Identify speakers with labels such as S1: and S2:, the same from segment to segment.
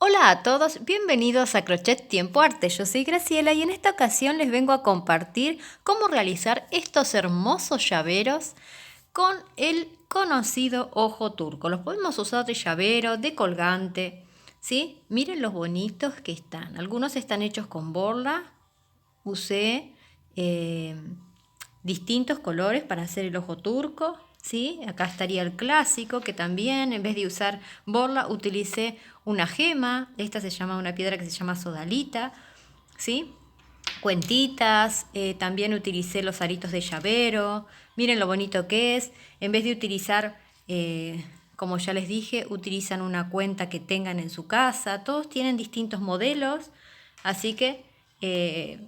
S1: Hola a todos, bienvenidos a Crochet Tiempo Arte. Yo soy Graciela y en esta ocasión les vengo a compartir cómo realizar estos hermosos llaveros con el conocido ojo turco. Los podemos usar de llavero, de colgante, ¿sí? Miren los bonitos que están. Algunos están hechos con borla. Usé distintos colores para hacer el ojo turco, ¿sí? Acá estaría el clásico, que también en vez de usar borla utilicé una gema. Esta se llama una piedra que se llama sodalita, ¿sí? Cuentitas, también utilicé los aritos de llavero. Miren lo bonito que es. En vez de utilizar, como ya les dije, utilizan una cuenta que tengan en su casa. Todos tienen distintos modelos, así que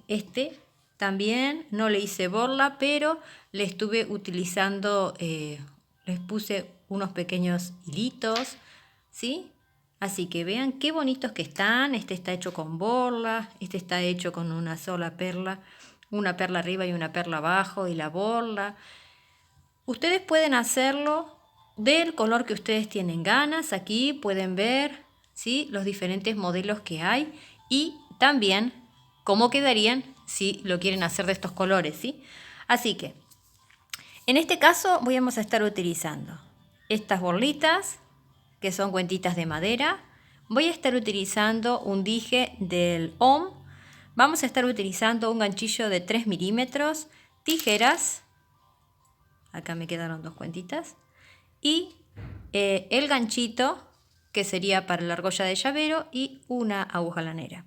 S1: este también no le hice borla, pero le estuve utilizando, les puse unos pequeños hilitos, ¿sí? Así que vean qué bonitos que están. Este está hecho con borla, este está hecho con una sola perla, una perla arriba y una perla abajo y la borla. Ustedes pueden hacerlo del color que ustedes tienen ganas. Aquí pueden ver, ¿sí?, los diferentes modelos que hay y también cómo quedarían si lo quieren hacer de estos colores, ¿sí? Así que en este caso vamos a estar utilizando estas borlitas, que son cuentitas de madera. Voy a estar utilizando un dije del OM. Vamos a estar utilizando un ganchillo de 3 milímetros, tijeras. Acá me quedaron dos cuentitas. Y el ganchito, que sería para la argolla de llavero, y una aguja lanera.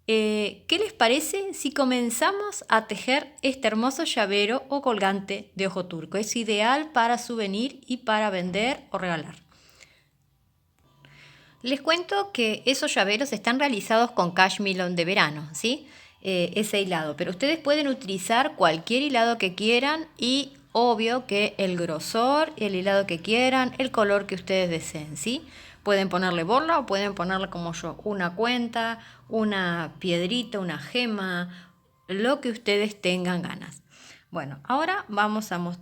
S1: ¿Qué les parece si comenzamos a tejer este hermoso llavero o colgante de ojo turco? Es ideal para souvenir y para vender o regalar. Les cuento que esos llaveros están realizados con cashmere de verano, ¿sí? Ese hilado, pero ustedes pueden utilizar cualquier hilado que quieran y obvio que el grosor, el hilado que quieran, el color que ustedes deseen, ¿sí? Pueden ponerle borla o pueden ponerle como yo, una cuenta, una piedrita, una gema, lo que ustedes tengan ganas. Bueno, ahora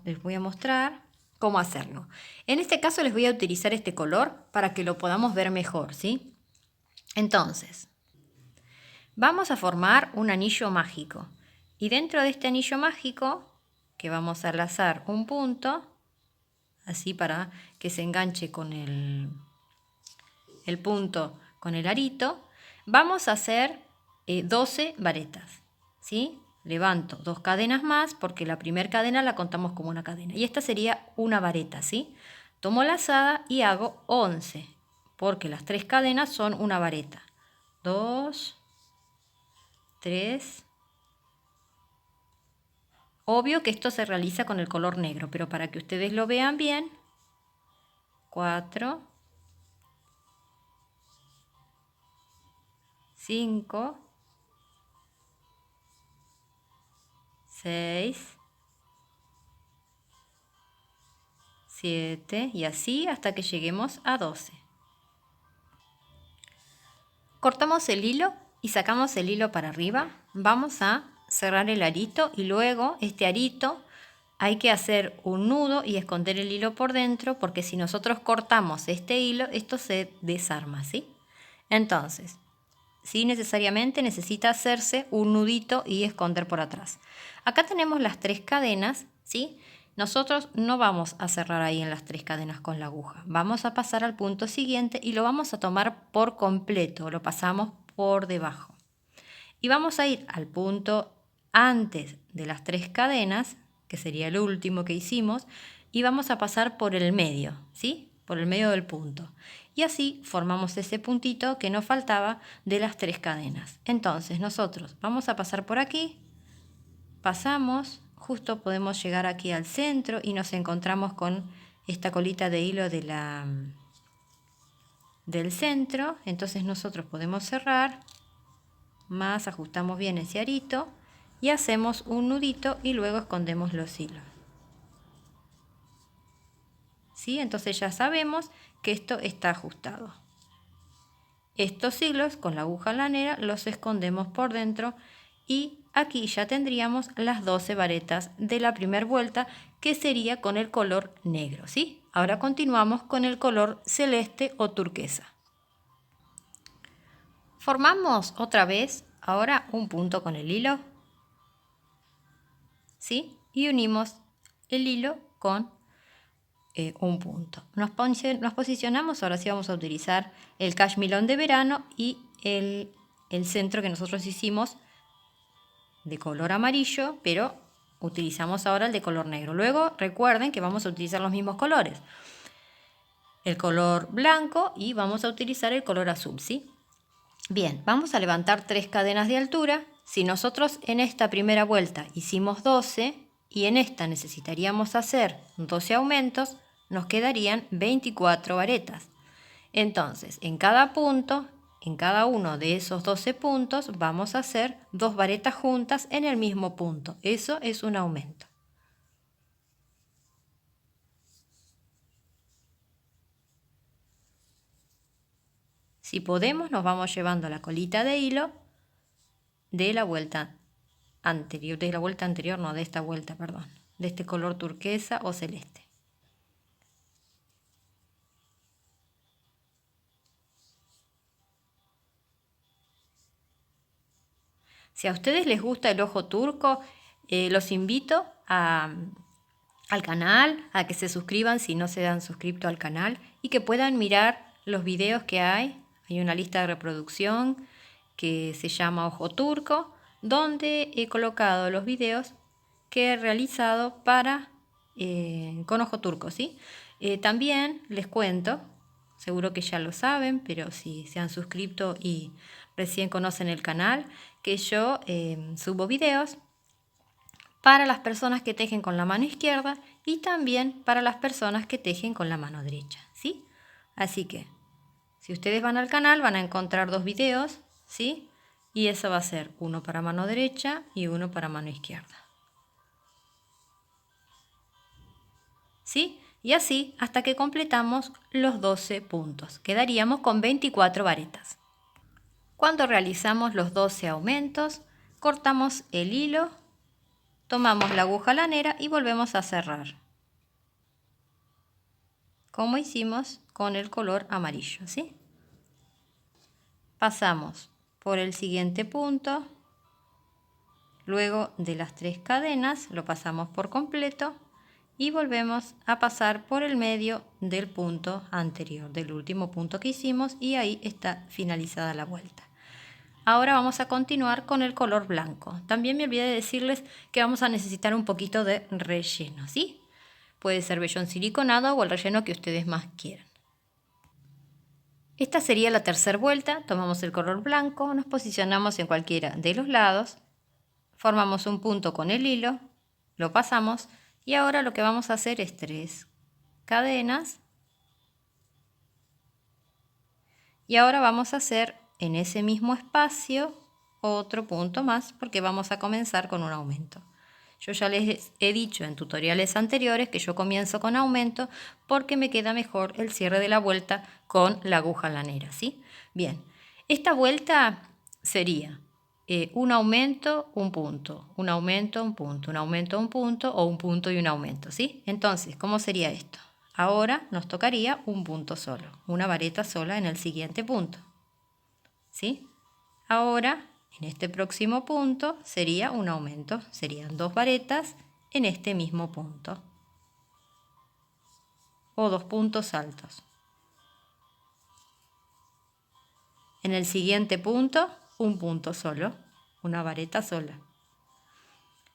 S1: les voy a mostrar cómo hacerlo. En este caso les voy a utilizar este color para que lo podamos ver mejor, ¿sí? Entonces, vamos a formar un anillo mágico. Y dentro de este anillo mágico, que vamos a lazar un punto, así para que se enganche con el punto con el arito, vamos a hacer 12 varetas, ¿sí? Levanto 2 cadenas más porque la primera cadena la contamos como una cadena y esta sería una vareta, ¿sí? Tomo lazada y hago 11 porque las 3 cadenas son una vareta. 2, 3. Obvio que esto se realiza con el color negro, pero para que ustedes lo vean bien, 4, 5, 6, 7 y así hasta que lleguemos a 12. Cortamos el hilo y sacamos el hilo para arriba. Vamos a cerrar el arito y luego este arito hay que hacer un nudo y esconder el hilo por dentro porque si nosotros cortamos este hilo, esto se desarma, ¿sí? Entonces, sí, necesariamente necesita hacerse un nudito y esconder por atrás. Acá tenemos las 3 cadenas, ¿sí? Nosotros no vamos a cerrar ahí en las 3 cadenas con la aguja. Vamos a pasar al punto siguiente y lo vamos a tomar por completo. Lo pasamos por debajo. Y vamos a ir al punto antes de las 3 cadenas, que sería el último que hicimos, y vamos a pasar por el medio, ¿sí? Por el medio del punto. Y así formamos ese puntito que nos faltaba de las 3 cadenas. Entonces nosotros vamos a pasar por aquí, pasamos, justo podemos llegar aquí al centro y nos encontramos con esta colita de hilo del centro. Entonces nosotros podemos cerrar, más ajustamos bien ese arito y hacemos un nudito y luego escondemos los hilos. ¿Sí? Entonces ya sabemos que esto está ajustado. Estos hilos con la aguja lanera los escondemos por dentro y aquí ya tendríamos las 12 varetas de la primera vuelta, que sería con el color negro, ¿sí? Ahora continuamos con el color celeste o turquesa. Formamos otra vez ahora un punto con el hilo, ¿sí? Y unimos el hilo con un punto. Nos posicionamos, ahora sí vamos a utilizar el cashmilón de verano y el centro que nosotros hicimos de color amarillo, pero utilizamos ahora el de color negro. Luego recuerden que vamos a utilizar los mismos colores, el color blanco y vamos a utilizar el color azul, ¿sí? Bien, vamos a levantar 3 cadenas de altura. Si nosotros en esta primera vuelta hicimos 12 y en esta necesitaríamos hacer 12 aumentos, nos quedarían 24 varetas. Entonces, en cada punto, en cada uno de esos 12 puntos, vamos a hacer 2 varetas juntas en el mismo punto. Eso es un aumento. Si podemos, nos vamos llevando la colita de hilo de la vuelta anterior, de esta vuelta, perdón, de este color turquesa o celeste. Si a ustedes les gusta el ojo turco, los invito al canal, a que se suscriban si no se han suscrito al canal y que puedan mirar los videos que hay. Hay una lista de reproducción que se llama Ojo Turco, donde he colocado los videos que he realizado con ojo turco, ¿sí? También les cuento, seguro que ya lo saben, pero si se han suscrito y recién conocen el canal, que yo subo videos para las personas que tejen con la mano izquierda y también para las personas que tejen con la mano derecha, ¿sí? Así que, si ustedes van al canal van a encontrar 2 videos, ¿sí? Y eso va a ser uno para mano derecha y uno para mano izquierda. ¿Sí? Y así hasta que completamos los 12 puntos. Quedaríamos con 24 varetas. Cuando realizamos los 12 aumentos, cortamos el hilo, tomamos la aguja lanera y volvemos a cerrar, como hicimos con el color amarillo, ¿sí? Pasamos por el siguiente punto, luego de las 3 cadenas lo pasamos por completo y volvemos a pasar por el medio del punto anterior, del último punto que hicimos, y ahí está finalizada la vuelta. Ahora vamos a continuar con el color blanco. También me olvidé de decirles que vamos a necesitar un poquito de relleno, ¿sí? Puede ser vellón siliconado o el relleno que ustedes más quieran. Esta sería la tercera vuelta. Tomamos el color blanco, nos posicionamos en cualquiera de los lados, formamos un punto con el hilo, lo pasamos y ahora lo que vamos a hacer es 3 cadenas y ahora vamos a hacer en ese mismo espacio otro punto más porque vamos a comenzar con un aumento. Yo ya les he dicho en tutoriales anteriores que yo comienzo con aumento porque me queda mejor el cierre de la vuelta con la aguja lanera, ¿sí? Bien, esta vuelta sería un aumento, un punto, un aumento, un punto, un aumento, un punto o un punto y un aumento, ¿sí? Entonces, ¿cómo sería esto? Ahora nos tocaría un punto solo, una vareta sola en el siguiente punto, ¿sí? Ahora, en este próximo punto sería un aumento, serían 2 varetas en este mismo punto o 2 puntos altos. En el siguiente punto, un punto solo, una vareta sola.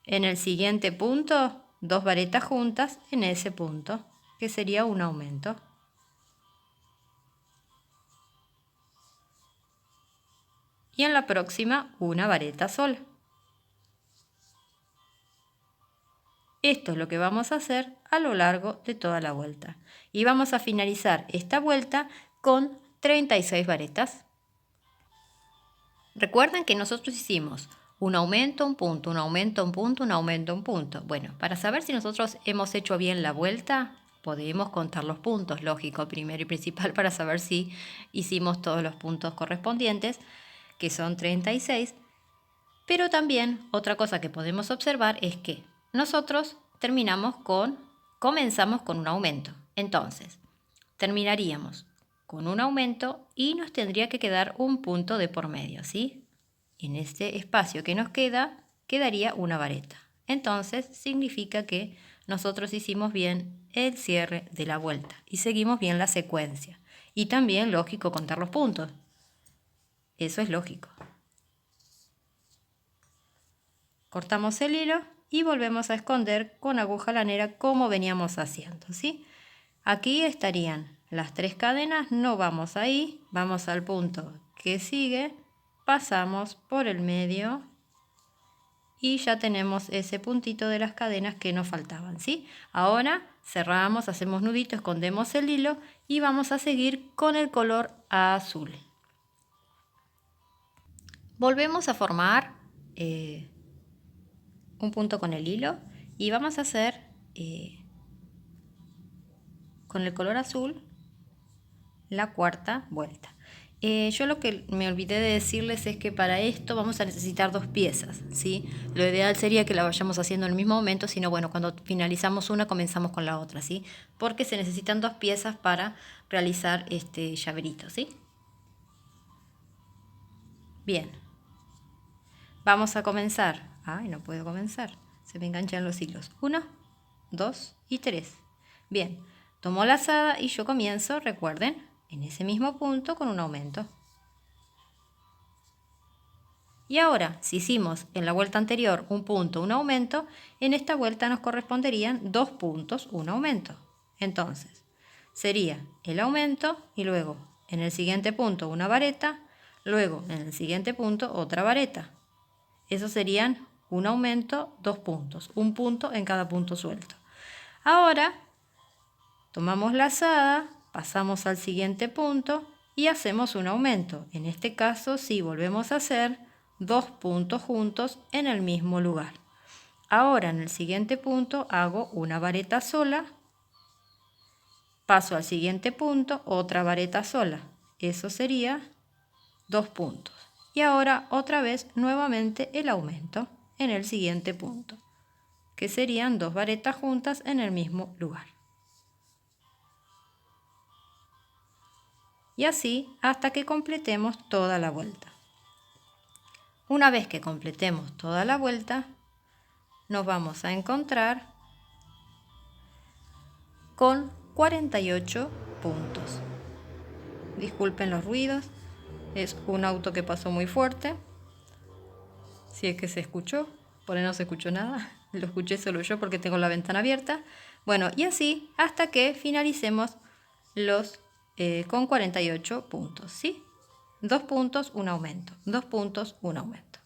S1: En el siguiente punto, 2 varetas juntas en ese punto, que sería un aumento. Y en la próxima, una vareta sola. Esto es lo que vamos a hacer a lo largo de toda la vuelta. Y vamos a finalizar esta vuelta con 36 varetas. Recuerden que nosotros hicimos un aumento, un punto, un aumento, un punto, un aumento, un punto. Bueno, para saber si nosotros hemos hecho bien la vuelta, podemos contar los puntos, lógico, primero y principal, para saber si hicimos todos los puntos correspondientes, que son 36. Pero también otra cosa que podemos observar es que nosotros comenzamos con un aumento. Entonces, terminaríamos con un aumento y nos tendría que quedar un punto de por medio, ¿sí? En este espacio que nos quedaría una vareta. Entonces significa que nosotros hicimos bien el cierre de la vuelta y seguimos bien la secuencia. Y también lógico contar los puntos. Eso es lógico. Cortamos el hilo y volvemos a esconder con aguja lanera como veníamos haciendo, ¿sí? Aquí estarían las 3 cadenas, no vamos ahí, vamos al punto que sigue, pasamos por el medio y ya tenemos ese puntito de las cadenas que nos faltaban, ¿sí? Ahora cerramos, hacemos nudito, escondemos el hilo y vamos a seguir con el color azul. Volvemos a formar un punto con el hilo y vamos a hacer con el color azul la cuarta vuelta. Yo lo que me olvidé de decirles es que para esto vamos a necesitar 2 piezas, ¿sí? Lo ideal sería que la vayamos haciendo en el mismo momento, sino bueno, cuando finalizamos una comenzamos con la otra, ¿sí? Porque se necesitan 2 piezas para realizar este llaverito, ¿sí? Bien, vamos a comenzar. Ay, no puedo comenzar, se me enganchan los hilos. 1, 2 y 3. Bien, tomo lazada y yo comienzo, recuerden, en ese mismo punto con un aumento. Y ahora, si hicimos en la vuelta anterior un punto, un aumento, en esta vuelta nos corresponderían 2 puntos, un aumento. Entonces, sería el aumento y luego en el siguiente punto una vareta, luego en el siguiente punto otra vareta. Eso serían un aumento, 2 puntos, un punto en cada punto suelto. Ahora, tomamos lazada, pasamos al siguiente punto y hacemos un aumento. En este caso, sí, volvemos a hacer 2 puntos juntos en el mismo lugar. Ahora en el siguiente punto hago una vareta sola, paso al siguiente punto, otra vareta sola. Eso sería 2 puntos. Y ahora otra vez nuevamente el aumento en el siguiente punto, que serían 2 varetas juntas en el mismo lugar. Y así hasta que completemos toda la vuelta. Una vez que completemos toda la vuelta, nos vamos a encontrar con 48 puntos. Disculpen los ruidos, es un auto que pasó muy fuerte. Si es que se escuchó, por ahí no se escuchó nada, lo escuché solo yo porque tengo la ventana abierta. Bueno, y así hasta que finalicemos los con 48 puntos, ¿sí? 2 puntos, un aumento, 2 puntos, un aumento.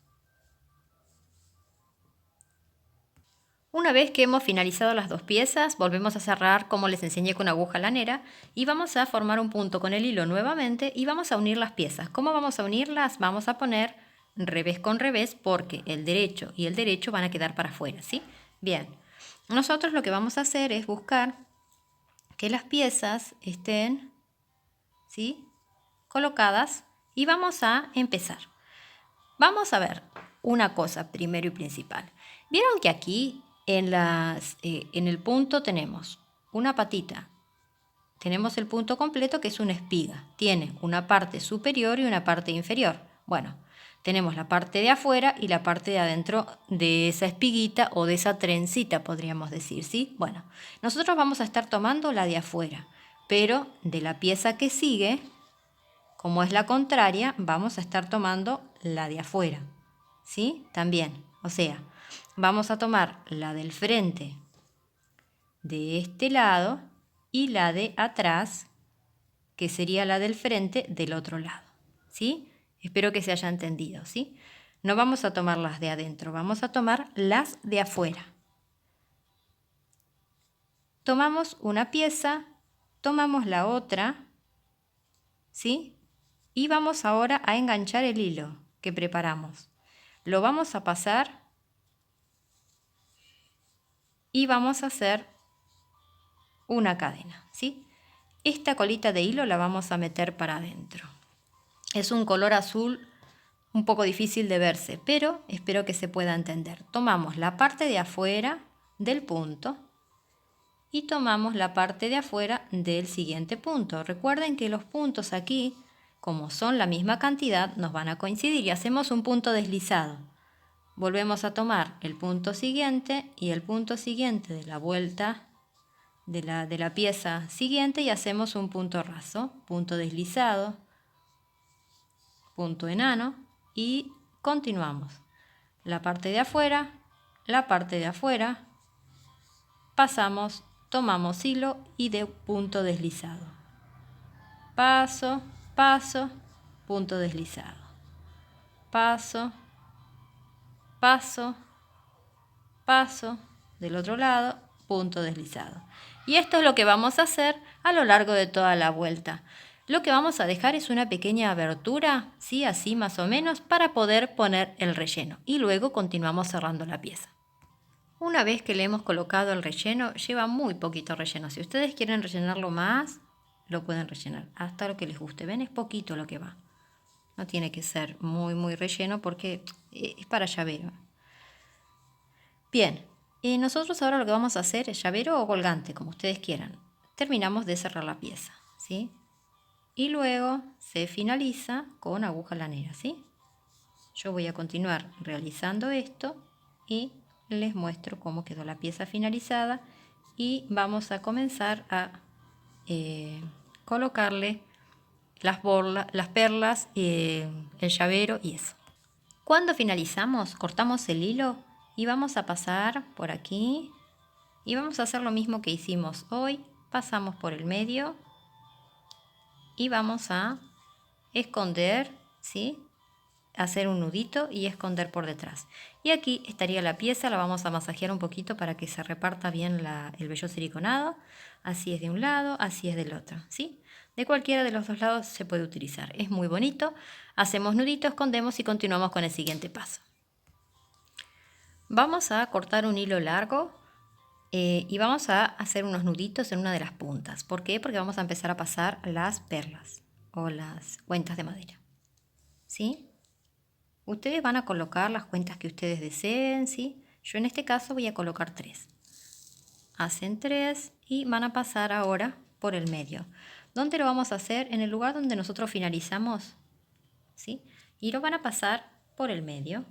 S1: Una vez que hemos finalizado las 2 piezas, volvemos a cerrar como les enseñé con aguja lanera y vamos a formar un punto con el hilo nuevamente y vamos a unir las piezas. ¿Cómo vamos a unirlas? Vamos a poner revés con revés porque el derecho y el derecho van a quedar para afuera, ¿sí? Bien, nosotros lo que vamos a hacer es buscar que las piezas estén, ¿sí?, colocadas y vamos a empezar. Vamos a ver una cosa primero y principal. ¿Vieron que aquí en el punto tenemos una patita? Tenemos el punto completo que es una espiga. Tiene una parte superior y una parte inferior. Bueno, tenemos la parte de afuera y la parte de adentro de esa espiguita o de esa trencita, podríamos decir, ¿sí? Bueno, nosotros vamos a estar tomando la de afuera, pero de la pieza que sigue, como es la contraria, vamos a estar tomando la de afuera, ¿sí? También, o sea, vamos a tomar la del frente de este lado y la de atrás, que sería la del frente del otro lado, ¿sí? Espero que se haya entendido, ¿sí? No vamos a tomar las de adentro, vamos a tomar las de afuera. Tomamos una pieza, tomamos la otra, ¿sí? Y vamos ahora a enganchar el hilo que preparamos. Lo vamos a pasar y vamos a hacer una cadena, ¿sí? Esta colita de hilo la vamos a meter para adentro. Es un color azul un poco difícil de verse, pero espero que se pueda entender. Tomamos la parte de afuera del punto y tomamos la parte de afuera del siguiente punto. Recuerden que los puntos aquí, como son la misma cantidad, nos van a coincidir y hacemos un punto deslizado. Volvemos a tomar el punto siguiente y el punto siguiente de la vuelta de la pieza siguiente y hacemos un punto raso, punto deslizado, punto enano y continuamos. La parte de afuera, pasamos, tomamos hilo y de punto deslizado. Paso, paso, punto deslizado. Paso, paso, paso, del otro lado, punto deslizado. Y esto es lo que vamos a hacer a lo largo de toda la vuelta. Lo que vamos a dejar es una pequeña abertura, ¿sí? Así más o menos, para poder poner el relleno. Y luego continuamos cerrando la pieza. Una vez que le hemos colocado el relleno, lleva muy poquito relleno. Si ustedes quieren rellenarlo más, lo pueden rellenar hasta lo que les guste. ¿Ven? Es poquito lo que va. No tiene que ser muy relleno porque es para llavero. Bien, nosotros ahora lo que vamos a hacer es llavero o colgante, como ustedes quieran. Terminamos de cerrar la pieza, ¿sí? Y luego se finaliza con aguja lanera, ¿sí? Yo voy a continuar realizando esto y les muestro cómo quedó la pieza finalizada y vamos a comenzar a colocarle las perlas, el llavero y eso. Cuando finalizamos, cortamos el hilo y vamos a pasar por aquí y vamos a hacer lo mismo que hicimos hoy. Pasamos por el medio y vamos a esconder, ¿sí? Hacer un nudito y esconder por detrás. Y aquí estaría la pieza, la vamos a masajear un poquito para que se reparta bien el vello siliconado. Así es de un lado, así es del otro, ¿sí? De cualquiera de los dos lados se puede utilizar. Es muy bonito. Hacemos nudito, escondemos y continuamos con el siguiente paso. Vamos a cortar un hilo largo y vamos a hacer unos nuditos en una de las puntas. ¿Por qué? Porque vamos a empezar a pasar las perlas o las cuentas de madera, ¿sí? Ustedes van a colocar las cuentas que ustedes deseen, ¿sí? Yo en este caso voy a colocar 3. Hacen 3 y van a pasar ahora por el medio. ¿Dónde lo vamos a hacer? En el lugar donde nosotros finalizamos, ¿sí? Y lo van a pasar por el medio.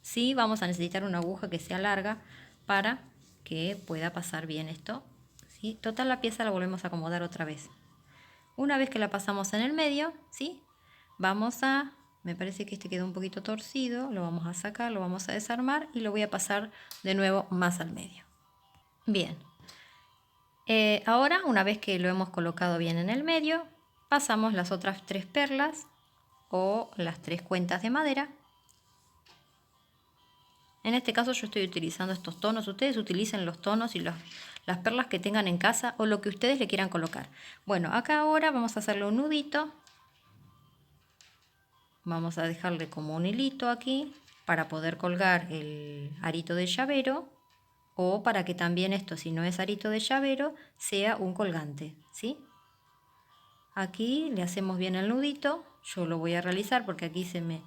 S1: Sí, vamos a necesitar una aguja que sea larga para que pueda pasar bien esto, ¿sí? Total, la pieza la volvemos a acomodar otra vez. Una vez que la pasamos en el medio, ¿sí? Vamos a... Me parece que este quedó un poquito torcido, lo vamos a sacar, lo vamos a desarmar y lo voy a pasar de nuevo más al medio. Bien, ahora una vez que lo hemos colocado bien en el medio, pasamos las otras 3 perlas o las 3 cuentas de madera. En este caso yo estoy utilizando estos tonos, ustedes utilicen los tonos y las perlas que tengan en casa o lo que ustedes le quieran colocar. Bueno, acá ahora vamos a hacerle un nudito. Vamos a dejarle como un hilito aquí para poder colgar el arito de llavero o para que también esto, si no es arito de llavero, sea un colgante, ¿sí? Aquí le hacemos bien el nudito, yo lo voy a realizar porque aquí se me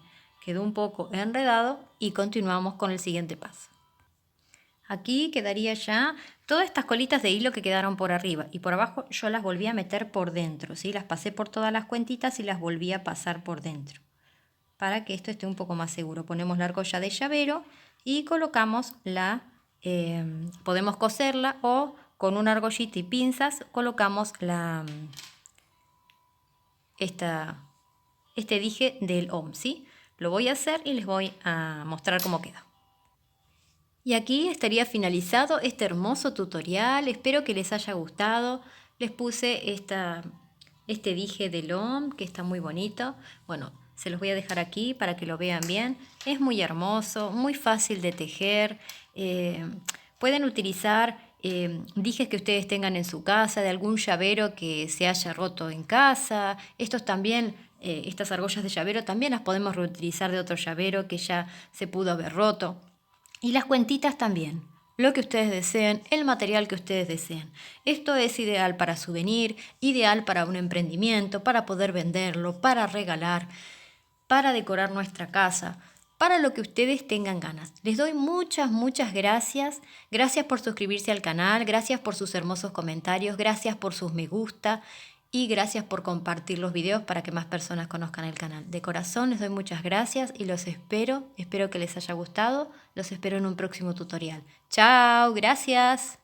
S1: quedó un poco enredado y continuamos con el siguiente paso. Aquí quedaría ya todas estas colitas de hilo que quedaron por arriba y por abajo yo las volví a meter por dentro, ¿sí? Las pasé por todas las cuentitas y las volví a pasar por dentro. Para que esto esté un poco más seguro. Ponemos la argolla de llavero y colocamos podemos coserla o con una argollita y pinzas colocamos este dije del OM, ¿sí? Lo voy a hacer y les voy a mostrar cómo queda. Y aquí estaría finalizado este hermoso tutorial. Espero que les haya gustado. Les puse este dije del OM que está muy bonito. Bueno, se los voy a dejar aquí para que lo vean bien. Es muy hermoso, muy fácil de tejer. Pueden utilizar dijes que ustedes tengan en su casa, de algún llavero que se haya roto en casa. Estos también, estas argollas de llavero también las podemos reutilizar de otro llavero que ya se pudo haber roto. Y las cuentitas también. Lo que ustedes deseen, el material que ustedes deseen. Esto es ideal para souvenir, ideal para un emprendimiento, para poder venderlo, para regalar, para decorar nuestra casa, para lo que ustedes tengan ganas. Les doy muchas gracias. Gracias por suscribirse al canal, gracias por sus hermosos comentarios, gracias por sus me gusta y gracias por compartir los videos para que más personas conozcan el canal. De corazón les doy muchas gracias y los espero que les haya gustado. Los espero en un próximo tutorial. Chao, gracias.